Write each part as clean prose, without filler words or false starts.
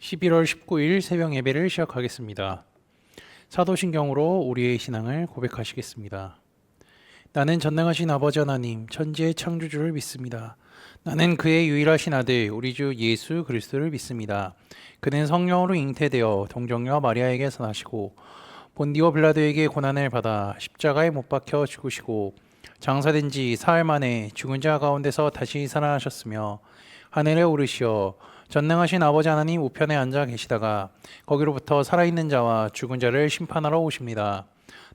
11월 19일 새벽 예배를 시작하겠습니다. 사도신경으로 우리의 신앙을 고백하시겠습니다. 나는 전능하신 아버지 하나님, 천지의 창조주를 믿습니다. 나는 그의 유일하신 아들, 우리 주 예수 그리스도를 믿습니다. 그는 성령으로 잉태되어 동정녀 마리아에게서 나시고 본디오 빌라도에게 고난을 받아 십자가에 못 박혀 죽으시고 장사된 지 사흘 만에 죽은 자 가운데서 다시 살아나셨으며 하늘에 오르시어 전능하신 아버지 하나님 우편에 앉아 계시다가 거기로부터 살아있는 자와 죽은 자를 심판하러 오십니다.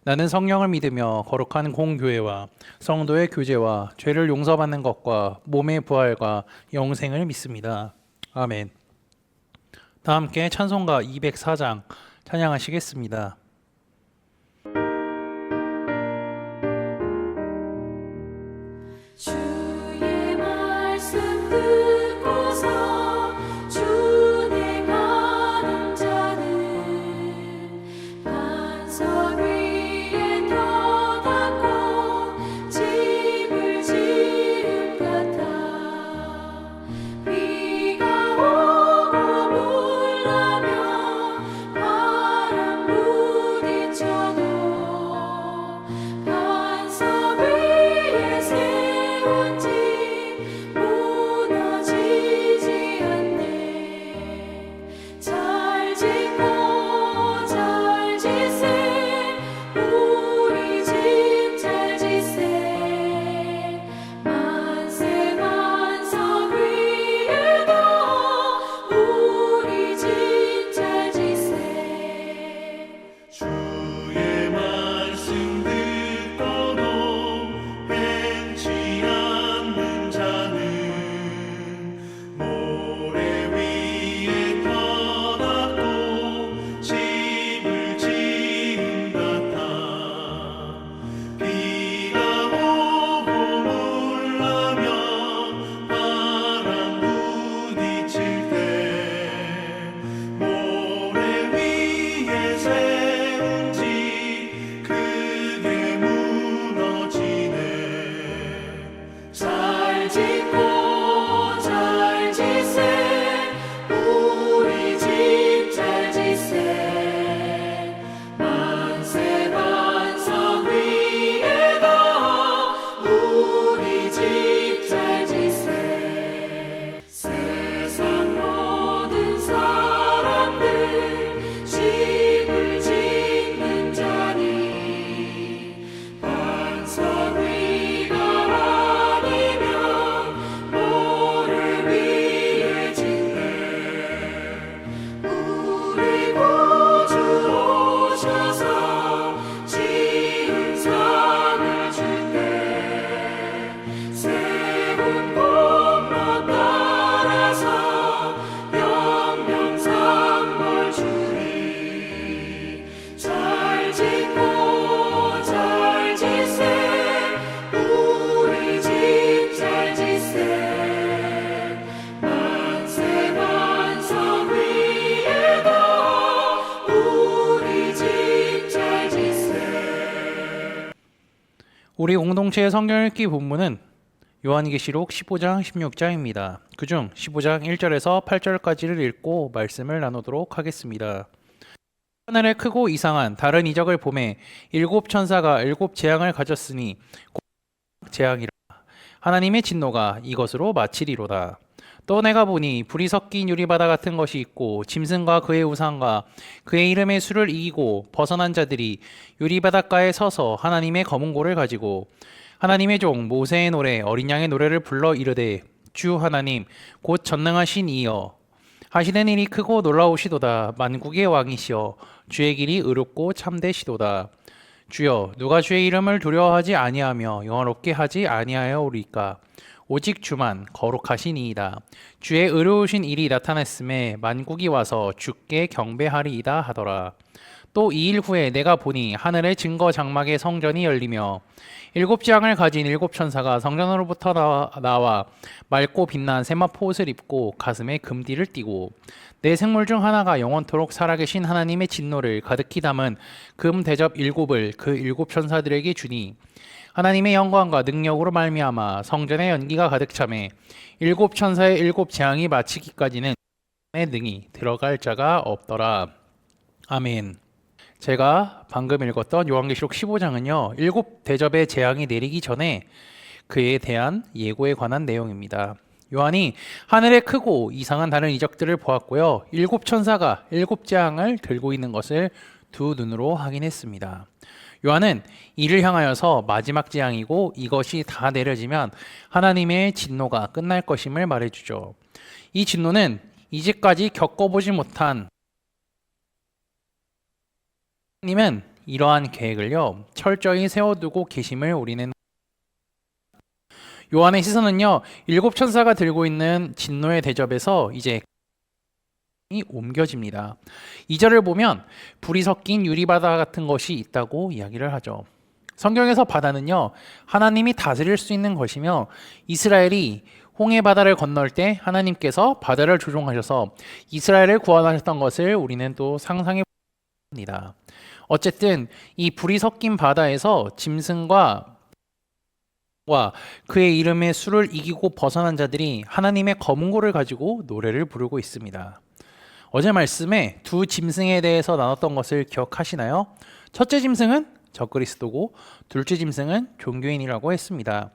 나는 성령을 믿으며 거룩한 공교회와 성도의 교제와 죄를 용서받는 것과 몸의 부활과 영생을 믿습니다. 아멘. 다 함께 찬송가 204장 찬양하시겠습니다. 주의 말씀 듣고서 준행하는 자는 반석 위에 터닫고 집을 지은 같아. 비가 오고 물나며 바람 부딪혀도 반석 위에 세운 집 무너지지 않네. 잘 짓고 잘 지세 우리 집 잘 지세. 만세 반석 위에도 우리 집 잘 지세. 주의 말씀 듣고도 행치 않는 자는 모래 위에 터닫고 집을 지은 같아. 비가 오고 물나며 바람 부딪힐 때 모래 위에 세운 집 크게 무너지네. 잘 짓고 잘 지세 우리 집 잘 지세. 만세 반석 위에도 우리 집 잘 지세. 세상 모든 사람들 집을 짓는 자니 반석 위가 아니면 모래 위에 짓네. 우리 구주 오셔서 지은 상을 줄게. 세운 공로 따라서 영영삼벌 주리. 잘 짓고 잘 지세 우리 집 잘 지세. 만세 반석 위에도 우리 집 잘 지세. 우리 공동체의 성경 읽기 본문은 요한계시록 15장 16장입니다. 그중 15장 1절에서 8절까지를 읽고 말씀을 나누도록 하겠습니다. 하늘에 크고 이상한 다른 이적을 보매 일곱 천사가 일곱 재앙을 가졌으니 곧 재앙이라. 하나님의 진노가 이것으로 마치리로다. 또 내가 보니 불이 섞인 유리바다 같은 것이 있고 짐승과 그의 우상과 그의 이름의 수를 이기고 벗어난 자들이 유리바닷가에 서서 하나님의 검은고를 가지고 하나님의 종 모세의 노래 어린 양의 노래를 불러 이르되 주 하나님 곧 전능하신 이여 하시는 일이 크고 놀라우시도다. 만국의 왕이시여 주의 길이 의롭고 참되시도다. 주여 누가 주의 이름을 두려워하지 아니하며 영화롭게 하지 아니하여오리까. 오직 주만 거룩하시니이다. 주의 의로우신 일이 나타났음에 만국이 와서 주께 경배하리이다 하더라. 또 2일 후에 내가 보니 하늘의 증거 장막의 성전이 열리며 일곱 지향을 가진 일곱 천사가 성전으로부터 나와 맑고 빛난 세마포 옷을 입고 가슴에 금띠를 띠고 네 생물 중 하나가 영원토록 살아계신 하나님의 진노를 가득히 담은 금 대접 일곱을 그 일곱 천사들에게 주니 하나님의 영광과 능력으로 말미암아 성전의 연기가 가득 차매 일곱 천사의 일곱 재앙이 마치기까지는 능히 들어갈 자가 없더라. 아멘. 제가 방금 읽었던 요한계시록 15장은요. 7대접의 재앙이 내리기 전에 그에 대한 예고에 관한 내용입니다. 요한이 하늘의 크고 이상한 다른 이적들을 보았고요. 7천사가 7재앙을 들고 있는 것을 두 눈으로 확인했습니다. 요한은 이를 향하여서 마지막 재앙이고 이것이 다 내려지면 하나님의 진노가 끝날 것임을 말해주죠. 이 진노는 이제까지 겪어보지 못한 하나님은 이러한 계획을요 철저히 세워두고 계심을 우리는 요한의 시선은요 7천사가 들고 있는 진노의 대접에서 이제 옮겨집니다. 2절을 보면 불이 섞인 유리바다 같은 것이 있다고 이야기를 하죠. 성경에서 바다는요 하나님이 다스릴 수 있는 것이며 이스라엘이 홍해 바다를 건널 때 하나님께서 바다를 조종하셔서 이스라엘을 구원하셨던 것을 우리는 또 상상해 봅니다. 어쨌든 이 불이 섞인 바다에서 짐승과 그의 이름의 수를 이기고 벗어난 자들이 하나님의 검은고를 가지고 노래를 부르고 있습니다. 어제 말씀에 두 짐승에 대해서 나눴던 것을 기억하시나요? 첫째 짐승은 적그리스도고 둘째 짐승은 종교인이라고 했습니다.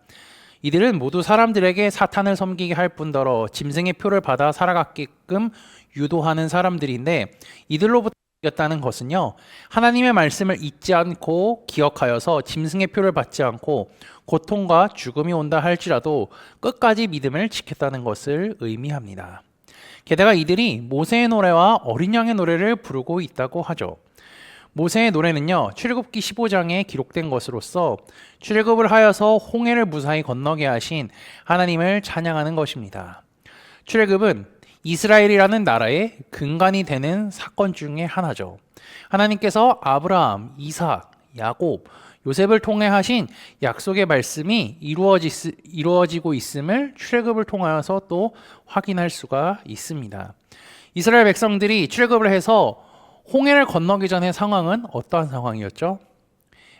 이들은 모두 사람들에게 사탄을 섬기게 할 뿐더러 짐승의 표를 받아 살아가게끔 유도하는 사람들인데 이들로부터 이겼다는 것은요 하나님의 말씀을 잊지 않고 기억하여서 짐승의 표를 받지 않고 고통과 죽음이 온다 할지라도 끝까지 믿음을 지켰다는 것을 의미합니다. 게다가 이들이 모세의 노래와 어린 양의 노래를 부르고 있다고 하죠. 모세의 노래는요 출애굽기 15장에 기록된 것으로서 출애굽을 하여서 홍해를 무사히 건너게 하신 하나님을 찬양하는 것입니다. 출애굽은 이스라엘이라는 나라의 근간이 되는 사건 중에 하나죠. 하나님께서 아브라함, 이삭, 야곱, 요셉을 통해 하신 약속의 말씀이 이루어지고 있음을 출애굽을 통하여서 또 확인할 수가 있습니다. 이스라엘 백성들이 출애굽을 해서 홍해를 건너기 전의 상황은 어떠한 상황이었죠?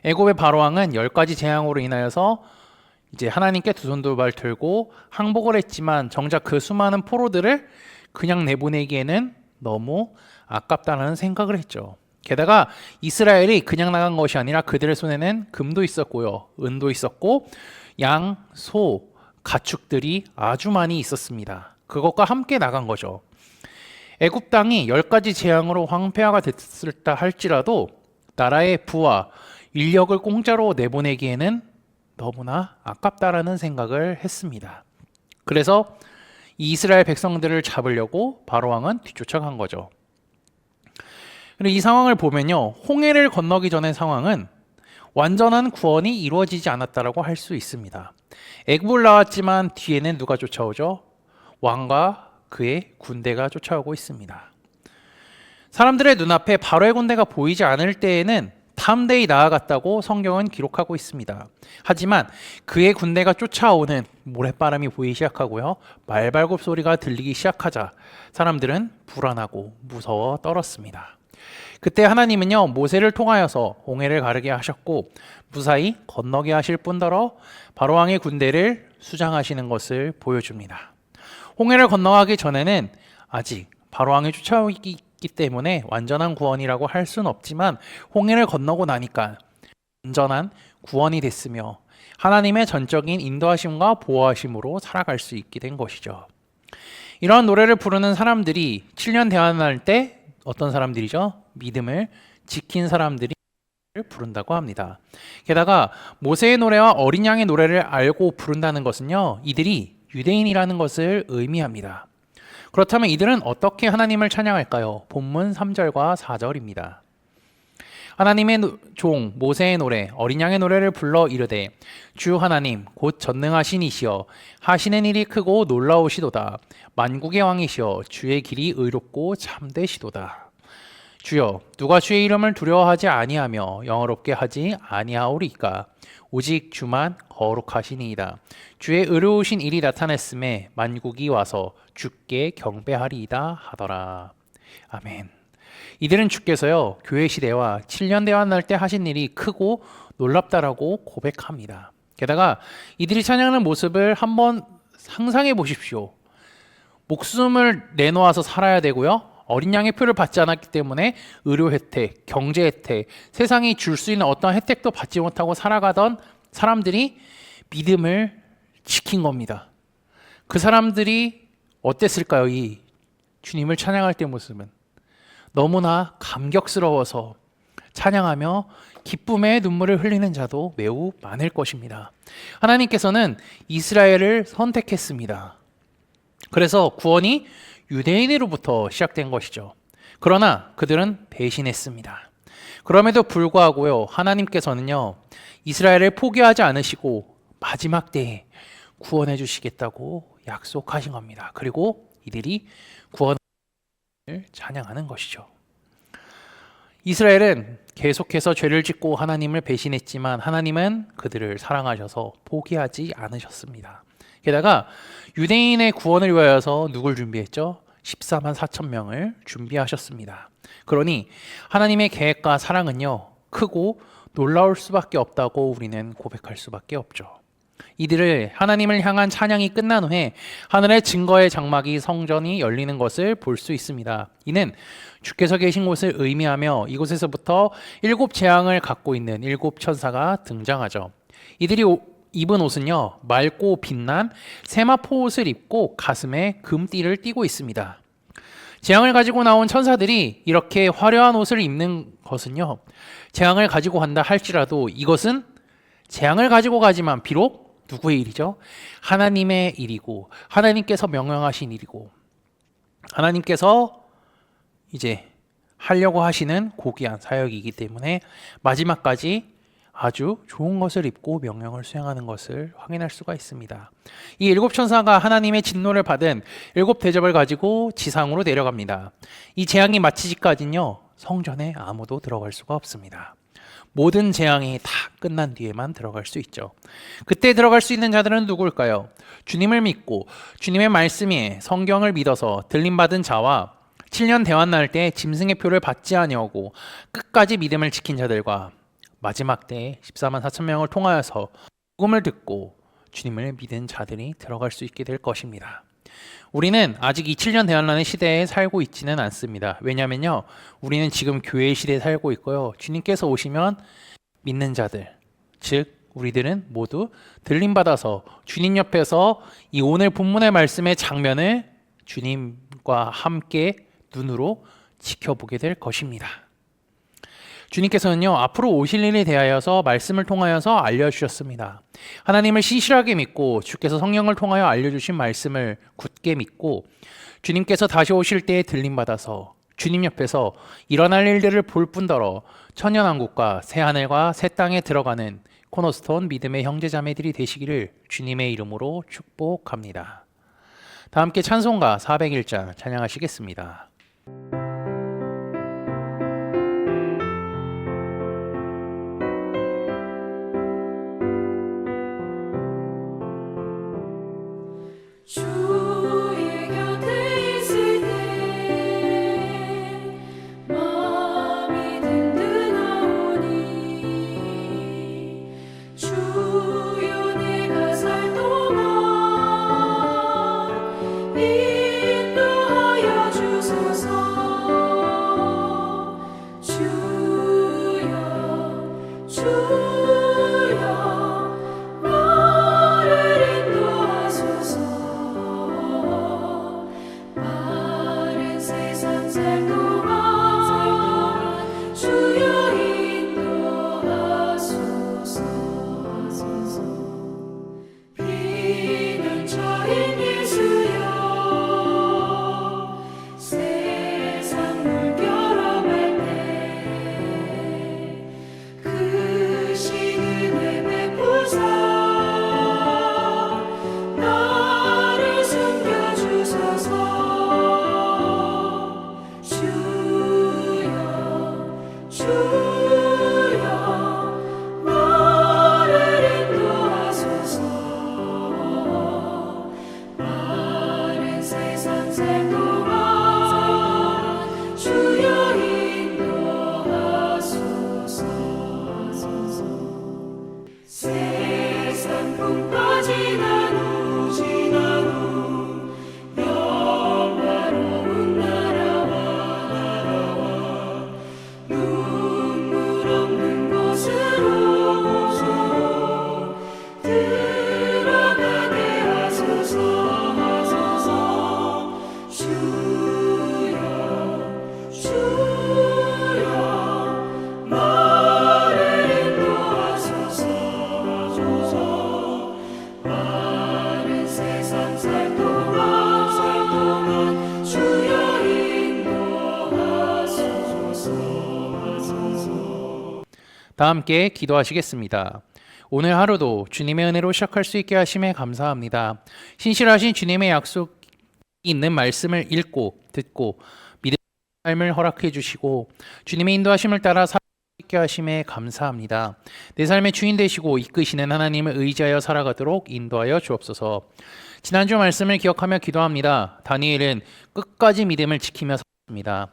애굽의 바로왕은 10가지 재앙으로 인하여서 이제 하나님께 두 손 두 발 들고 항복을 했지만 정작 그 수많은 포로들을 그냥 내보내기에는 너무 아깝다는 생각을 했죠. 게다가 이스라엘이 그냥 나간 것이 아니라 그들의 손에는 금도 있었고요. 은도 있었고 양, 소, 가축들이 아주 많이 있었습니다. 그것과 함께 나간 거죠. 애굽 땅이 10가지 재앙으로 황폐화가 됐을다 할지라도 나라의 부와 인력을 공짜로 내보내기에는 너무나 아깝다라는 생각을 했습니다. 그래서 이 이스라엘 백성들을 잡으려고 바로왕은 뒤쫓아간 거죠. 그런데 이 상황을 보면요, 홍해를 건너기 전의 상황은 완전한 구원이 이루어지지 않았다라고 할 수 있습니다. 애굽을 나왔지만 뒤에는 누가 쫓아오죠? 왕과 그의 군대가 쫓아오고 있습니다. 사람들의 눈앞에 바로의 군대가 보이지 않을 때에는 탐대히 나아갔다고 성경은 기록하고 있습니다. 하지만 그의 군대가 쫓아오는 모래바람이 보이기 시작하고요, 말발굽 소리가 들리기 시작하자 사람들은 불안하고 무서워 떨었습니다. 그때 하나님은요 모세를 통하여서 홍해를 가르게 하셨고 무사히 건너게 하실 뿐더러 바로왕의 군대를 수장하시는 것을 보여줍니다. 홍해를 건너가기 전에는 아직 바로왕이 쫓아오기 때문에 완전한 구원이라고 할 수는 없지만 홍해를 건너고 나니까 완전한 구원이 됐으며 하나님의 전적인 인도하심과 보호하심으로 살아갈 수 있게 된 것이죠. 이러한 노래를 부르는 사람들이 7년 대환할 때 어떤 사람들이죠? 믿음을 지킨 사람들이 부른다고 합니다. 게다가 모세의 노래와 어린 양의 노래를 알고 부른다는 것은요, 이들이 유대인이라는 것을 의미합니다. 그렇다면 이들은 어떻게 하나님을 찬양할까요? 본문 3절과 4절입니다. 하나님의 종 모세의 노래 어린 양의 노래를 불러 이르되 주 하나님 곧 전능하신 이시여 하시는 일이 크고 놀라우시도다. 만국의 왕이시여 주의 길이 의롭고 참되시도다. 주여 누가 주의 이름을 두려워하지 아니하며 영어롭게 하지 아니하오리까. 오직 주만 거룩하시니이다. 주의 의로우신 일이 나타났음에 만국이 와서 주께 경배하리이다 하더라. 아멘. 이들은 주께서요 교회 시대와 7년 대환할 때 하신 일이 크고 놀랍다라고 고백합니다. 게다가 이들이 찬양하는 모습을 한번 상상해 보십시오. 목숨을 내놓아서 살아야 되고요. 어린 양의 표를 받지 않았기 때문에 의료 혜택, 경제 혜택, 세상이 줄 수 있는 어떤 혜택도 받지 못하고 살아가던 사람들이 믿음을 지킨 겁니다. 그 사람들이 어땠을까요? 이 주님을 찬양할 때 모습은 너무나 감격스러워서 찬양하며 기쁨의 눈물을 흘리는 자도 매우 많을 것입니다. 하나님께서는 이스라엘을 선택했습니다. 그래서 구원이 유대인으로부터 시작된 것이죠. 그러나 그들은 배신했습니다. 그럼에도 불구하고요, 하나님께서는요, 이스라엘을 포기하지 않으시고 마지막 때에 구원해 주시겠다고 약속하신 겁니다. 그리고 이들이 구원을 찬양하는 것이죠. 이스라엘은 계속해서 죄를 짓고 하나님을 배신했지만 하나님은 그들을 사랑하셔서 포기하지 않으셨습니다. 게다가 유대인의 구원을 위하여서 누굴 준비했죠? 14만 4천 명을 준비하셨습니다. 그러니 하나님의 계획과 사랑은요, 크고 놀라울 수밖에 없다고 우리는 고백할 수밖에 없죠. 이들을 하나님을 향한 찬양이 끝난 후에 하늘의 증거의 장막이 성전이 열리는 것을 볼 수 있습니다. 이는 주께서 계신 곳을 의미하며 이곳에서부터 7 재앙을 갖고 있는 7 천사가 등장하죠. 이들이 입은 옷은요, 맑고 빛난 세마포 옷을 입고 가슴에 금띠를 띠고 있습니다. 재앙을 가지고 나온 천사들이 이렇게 화려한 옷을 입는 것은요, 재앙을 가지고 간다 할지라도 이것은 재앙을 가지고 가지만 비록 누구의 일이죠? 하나님의 일이고 하나님께서 명령하신 일이고 하나님께서 이제 하려고 하시는 고귀한 사역이기 때문에 마지막까지 아주 좋은 것을 입고 명령을 수행하는 것을 확인할 수가 있습니다. 이 7 천사가 하나님의 진노를 받은 7 대접을 가지고 지상으로 내려갑니다. 이 재앙이 마치기까지는요, 성전에 아무도 들어갈 수가 없습니다. 모든 재앙이 다 끝난 뒤에만 들어갈 수 있죠. 그때 들어갈 수 있는 자들은 누구일까요? 주님을 믿고 주님의 말씀에 성경을 믿어서 들림받은 자와 7년 대환 날 때 짐승의 표를 받지 아니하고 끝까지 믿음을 지킨 자들과 마지막 때에 14만 4천 명을 통하여서 복음을 듣고 주님을 믿은 자들이 들어갈 수 있게 될 것입니다. 우리는 아직 이 7년 대환란의 시대에 살고 있지는 않습니다. 왜냐하면요, 우리는 지금 교회의 시대에 살고 있고요, 주님께서 오시면 믿는 자들, 즉 우리들은 모두 들림받아서 주님 옆에서 이 오늘 본문의 말씀의 장면을 주님과 함께 눈으로 지켜보게 될 것입니다. 주님께서는요, 앞으로 오실 일에 대하여서 말씀을 통하여서 알려주셨습니다. 하나님을 신실하게 믿고 주께서 성령을 통하여 알려주신 말씀을 굳게 믿고 주님께서 다시 오실 때에 들림받아서 주님 옆에서 일어날 일들을 볼 뿐더러 천년왕국과 새하늘과 새 땅에 들어가는 코너스톤 믿음의 형제자매들이 되시기를 주님의 이름으로 축복합니다. 다 함께 찬송가 401장 찬양하시겠습니다. 주의 곁에 있을 때 마음이 든든하오니 주여 내가 살 동안 인도하여 주소서. 주여 나를 인도하소서. 바른 세상 살 동안 주여 인도하소서. 비는처인 예수여 세상 물결어갈 때 크신 은혜 베푸사 나를 숨겨주소서. 주여 다 함께 기도하시겠습니다. 오늘 하루도 주님의 은혜로 시작할 수 있게 하심에 감사합니다. 신실하신 주님의 약속 있는 말씀을 읽고 듣고 믿음의 삶을 허락해 주시고 주님의 인도하심을 따라 살아갈 수 있게 하심에 감사합니다. 내 삶의 주인 되시고 이끄시는 하나님을 의지하여 살아가도록 인도하여 주옵소서. 지난주 말씀을 기억하며 기도합니다. 다니엘은 끝까지 믿음을 지키며 살았습니다.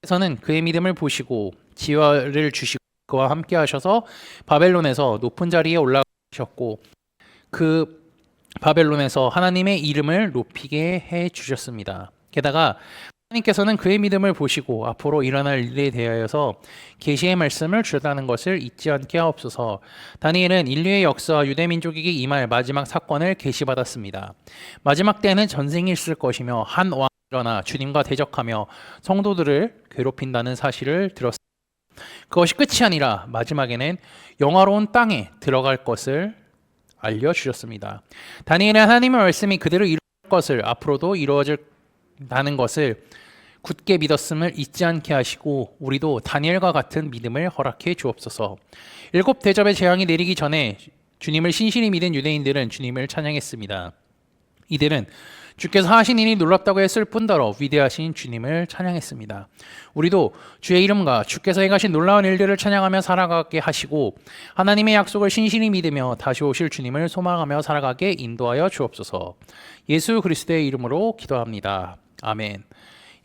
하나님께서는 그의 믿음을 보시고 지혜를 주시고 그와 함께 하셔서 바벨론에서 높은 자리에 올라가셨고 그 바벨론에서 하나님의 이름을 높이게 해 주셨습니다. 게다가 하나님께서는 그의 믿음을 보시고 앞으로 일어날 일에 대하여서 계시의 말씀을 주셨다는 것을 잊지 않게 하옵소서. 다니엘은 인류의 역사와 유대 민족에게 임할 마지막 사건을 계시받았습니다. 마지막 때에는 전쟁이 있을 것이며 한 왕이 일어나 주님과 대적하며 성도들을 괴롭힌다는 사실을 들었습니다. 그것이 끝이 아니라 마지막에는 영화로운 땅에 들어갈 것을 알려주셨습니다. 다니엘은 하나님의 말씀이 그대로 이루어질 것을 앞으로도 이루어진다는 것을 굳게 믿었음을 잊지 않게 하시고 우리도 다니엘과 같은 믿음을 허락해 주옵소서. 7 대접의 재앙이 내리기 전에 주님을 신실히 믿은 유대인들은 주님을 찬양했습니다. 이들은 주께서 하신 일이 놀랍다고 했을 뿐더러 위대하신 주님을 찬양했습니다. 우리도 주의 이름과 주께서 행하신 놀라운 일들을 찬양하며 살아가게 하시고 하나님의 약속을 신실히 믿으며 다시 오실 주님을 소망하며 살아가게 인도하여 주옵소서. 예수 그리스도의 이름으로 기도합니다. 아멘.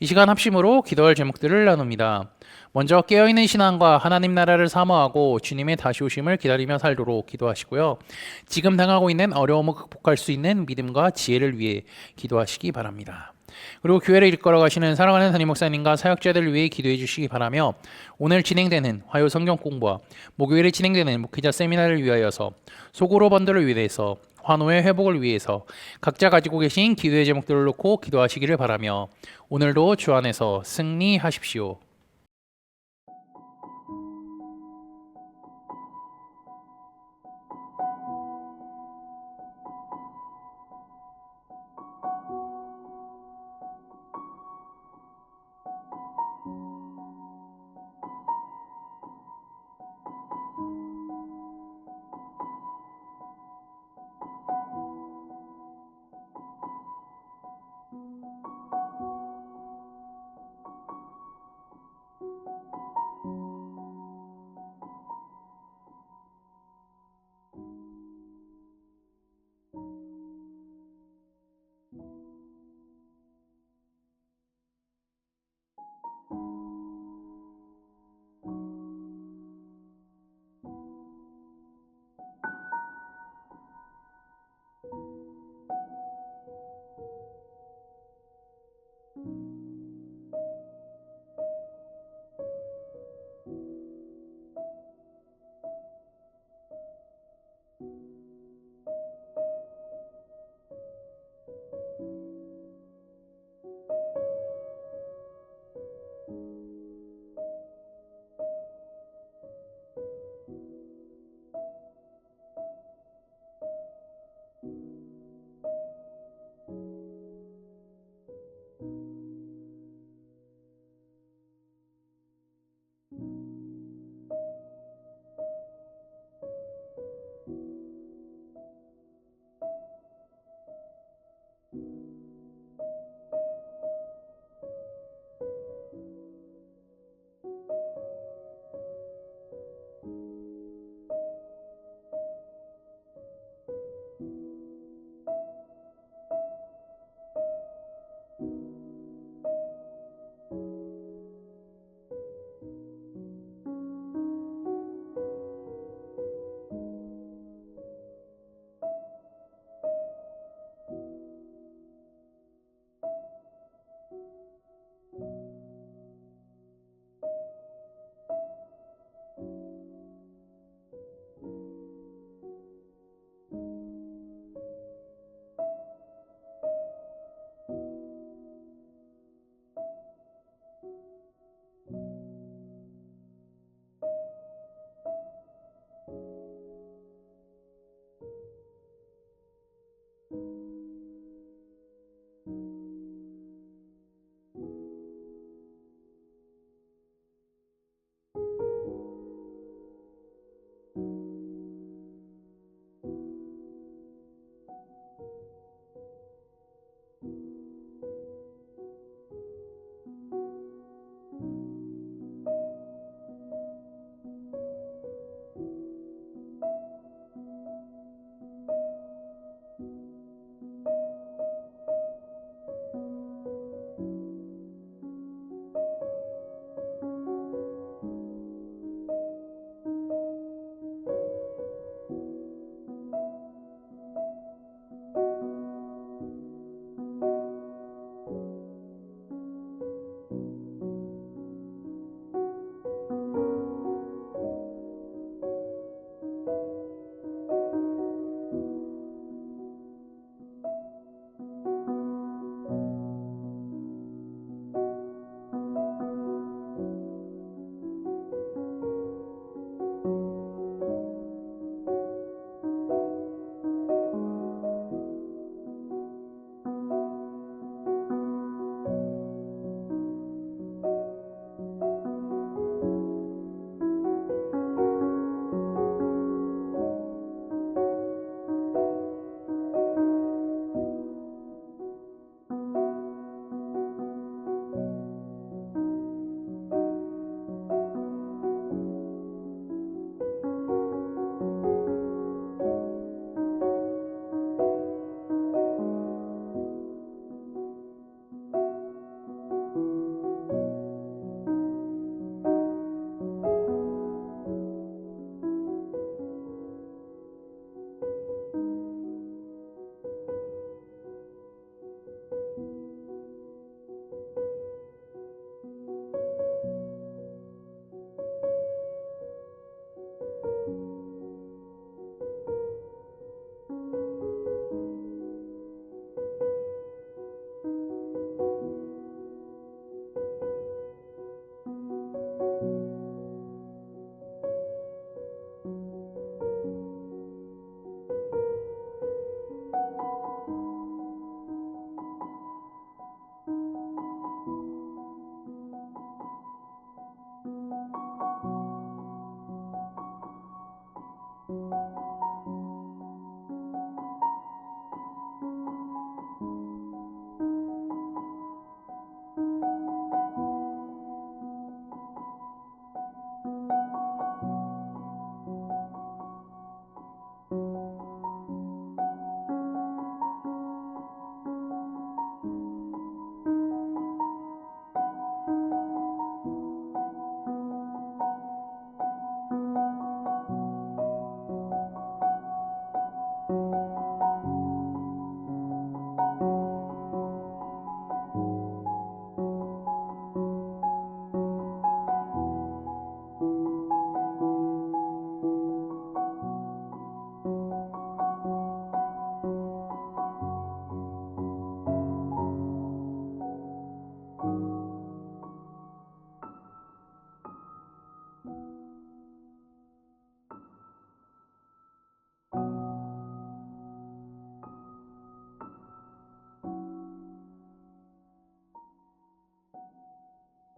이 시간 합심으로 기도할 제목들을 나눕니다. 먼저 깨어있는 신앙과 하나님 나라를 사모하고 주님의 다시 오심을 기다리며 살도록 기도하시고요. 지금 당하고 있는 어려움을 극복할 수 있는 믿음과 지혜를 위해 기도하시기 바랍니다. 그리고 교회를 이끌어 가시는 사랑하는 담임 목사님과 사역자들을 위해 기도해 주시기 바라며 오늘 진행되는 화요 성경 공부와 목요일에 진행되는 목회자 세미나를 위하여서 소그룹 번들을 위해서 환호의 회복을 위해서 각자 가지고 계신 기도의 제목들을 놓고 기도하시기를 바라며 오늘도 주 안에서 승리하십시오.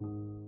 주